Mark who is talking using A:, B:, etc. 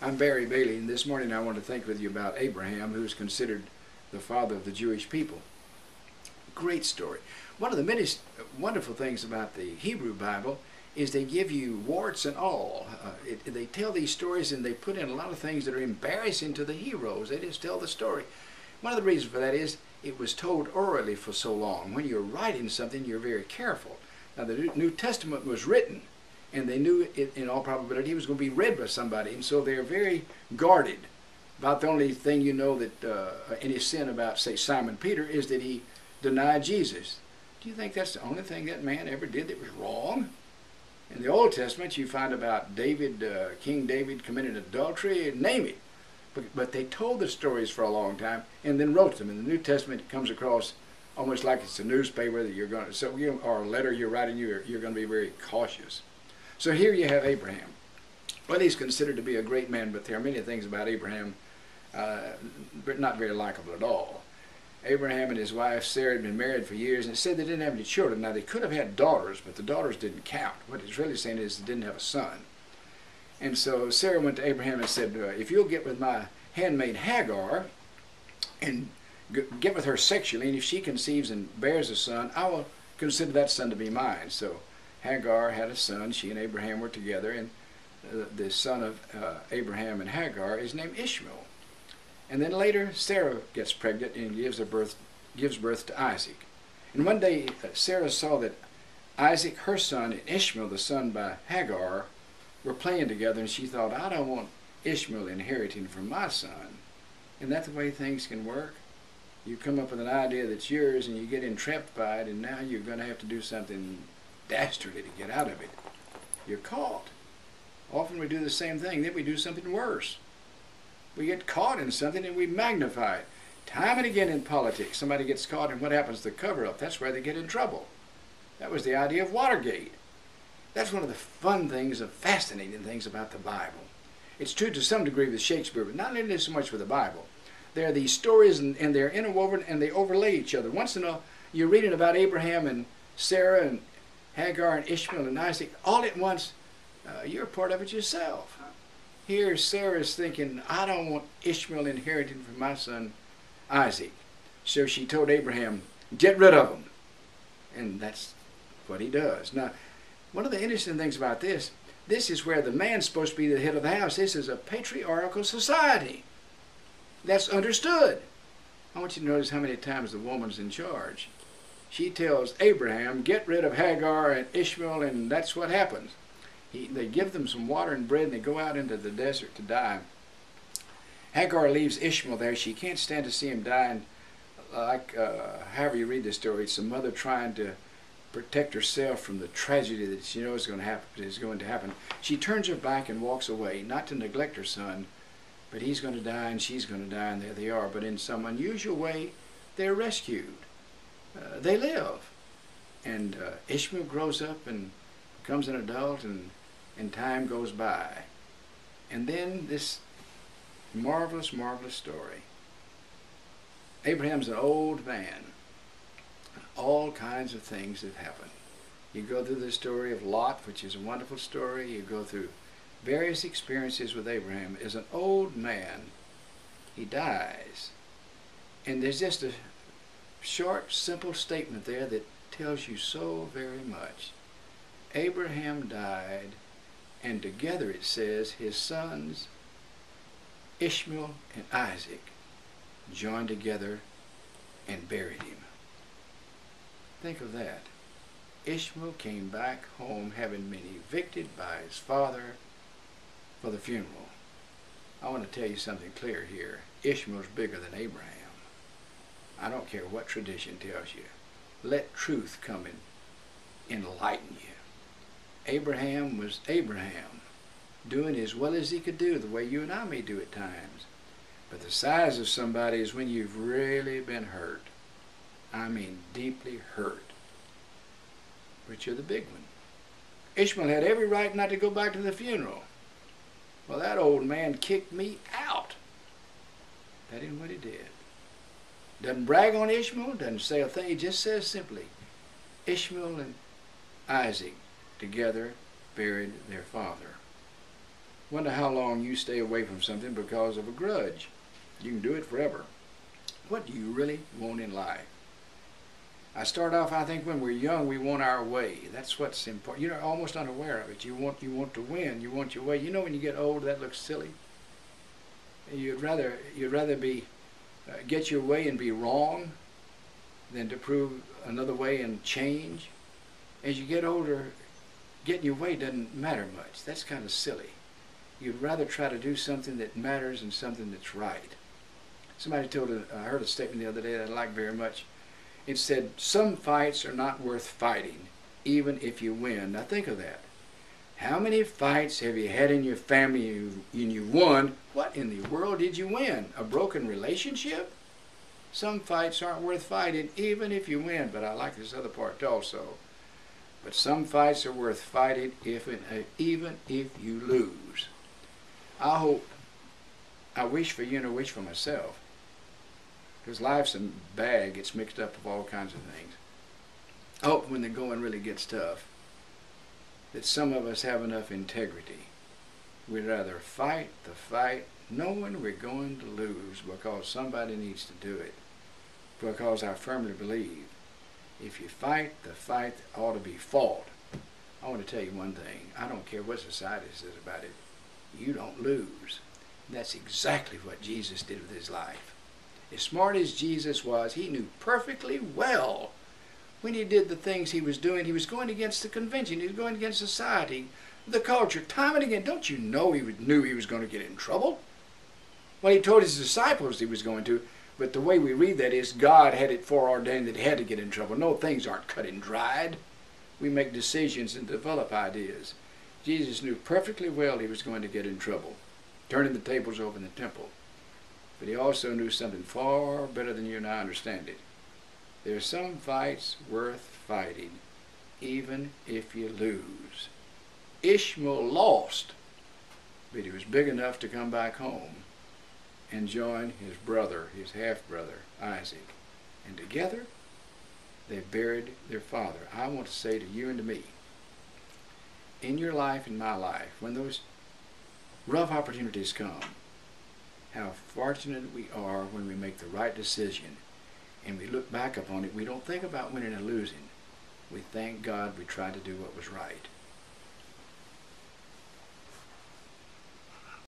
A: I'm Barry Bailey, and this morning I want to think with you about Abraham, who's considered the father of the Jewish people. Great story. One of the many wonderful things about the Hebrew Bible is they give you warts and all. They tell these stories and they put in a lot of things that are embarrassing to the heroes. They just tell the story. One of the reasons for that is it was told orally for so long. When you're writing something, you're very careful. Now, the New Testament was written, and they knew it, in all probability it was going to be read by somebody, and so they're very guarded. About the only thing you know that any sin about, say, Simon Peter is that he denied Jesus. Do you think that's the only thing that man ever did that was wrong? In the Old Testament, you find about David, King David committed adultery, name it. But they told the stories for a long time and then wrote them. In the New Testament, it comes across almost like it's a newspaper that you're going to, or a letter you're writing, you're going to be very cautious. So here you have Abraham. Well, he's considered to be a great man, but there are many things about Abraham but not very likable at all. Abraham and his wife Sarah had been married for years, and it said they didn't have any children. Now, they could have had daughters, but the daughters didn't count. What it's really saying is they didn't have a son. And so Sarah went to Abraham and said, if you'll get with my handmaid Hagar and get with her sexually, and if she conceives and bears a son, I will consider that son to be mine. So Hagar had a son. She and Abraham were together, and the son of Abraham and Hagar is named Ishmael. And then later Sarah gets pregnant and gives birth to Isaac. And one day Sarah saw that Isaac, her son, and Ishmael, the son by Hagar, were playing together, and she thought, I don't want Ishmael inheriting from my son. Isn't that the way things can work? You come up with an idea that's yours and you get entrapped by it, and now you're going to have to do something dastardly to get out of it. You're caught. Often we do the same thing, then we do something worse. We get caught in something and we magnify it. Time and again in politics, somebody gets caught, and what happens? The cover-up. That's where they get in trouble. That was the idea of Watergate. That's one of the fun things, the fascinating things about the Bible. It's true to some degree with Shakespeare, but not nearly so much with the Bible. There are these stories, and they're interwoven, and they overlay each other. Once in a while, you're reading about Abraham and Sarah and Hagar and Ishmael and Isaac all at once. You're a part of it yourself. Here, Sarah's thinking, I don't want Ishmael inheriting from my son Isaac. So she told Abraham, get rid of him. And that's what he does. Now, one of the interesting things about this is where the man's supposed to be the head of the house. This is a patriarchal society. That's understood. I want you to notice how many times the woman's in charge. She tells Abraham, get rid of Hagar and Ishmael, and that's what happens. They give them some water and bread, and they go out into the desert to die. Hagar leaves Ishmael there. She can't stand to see him die. And however you read the story, it's the mother trying to protect herself from the tragedy that she knows is going to happen. She turns her back and walks away, not to neglect her son, but he's going to die and she's going to die, and there they are. But in some unusual way, they're rescued. They live. And Ishmael grows up and becomes an adult, and time goes by. And then this marvelous, marvelous story. Abraham's an old man. All kinds of things have happened. You go through the story of Lot, which is a wonderful story. You go through various experiences with Abraham. As an old man, he dies. And there's just a short, simple statement there that tells you so very much. Abraham died, and together it says his sons, Ishmael and Isaac, joined together and buried him. Think of that. Ishmael came back home having been evicted by his father for the funeral. I want to tell you something clear here. Ishmael's bigger than Abraham. I don't care what tradition tells you. Let truth come and enlighten you. Abraham was Abraham, doing as well as he could do, the way you and I may do at times. But the size of somebody is when you've really been hurt. I mean, deeply hurt. But you're the big one. Ishmael had every right not to go back to the funeral. Well, that old man kicked me out. That isn't what he did. Doesn't brag on Ishmael, doesn't say a thing. He just says simply, Ishmael and Isaac together buried their father. Wonder how long you stay away from something because of a grudge. You can do it forever. What do you really want in life? I start off, I think when we're young, we want our way. That's what's important. You're almost unaware of it. You want to win. You want your way. You know, when you get old, that looks silly. You'd rather be get your way and be wrong than to prove another way and change. As you get older, getting your way doesn't matter much. That's kind of silly. You'd rather try to do something that matters and something that's right. Somebody I heard a statement the other day that I liked very much. It said, some fights are not worth fighting, even if you win. Now think of that. How many fights have you had in your family and you won? What in the world did you win? A broken relationship? Some fights aren't worth fighting, even if you win. But I like this other part also. But some fights are worth fighting even if you lose. I wish for you and I wish for myself. Because life's a bag, it's mixed up with all kinds of things. I hope when the going really gets tough, that some of us have enough integrity. We'd rather fight the fight knowing we're going to lose because somebody needs to do it. Because I firmly believe if you fight the fight that ought to be fought, I want to tell you one thing. I don't care what society says about it. You don't lose. And that's exactly what Jesus did with his life. As smart as Jesus was, he knew perfectly well when he did the things he was doing. He was going against the convention. He was going against society, the culture, time and again. Don't you know he knew he was going to get in trouble? Well, he told his disciples he was going to, but the way we read that is God had it foreordained that he had to get in trouble. No, things aren't cut and dried. We make decisions and develop ideas. Jesus knew perfectly well he was going to get in trouble, turning the tables over in the temple. But he also knew something far better than you and I understand it. There are some fights worth fighting, even if you lose. Ishmael lost, but he was big enough to come back home and join his brother, his half-brother, Isaac. And together, they buried their father. I want to say to you and to me, in your life and my life, when those rough opportunities come, how fortunate we are when we make the right decision and we look back upon it. We don't think about winning and losing. We thank God we tried to do what was right.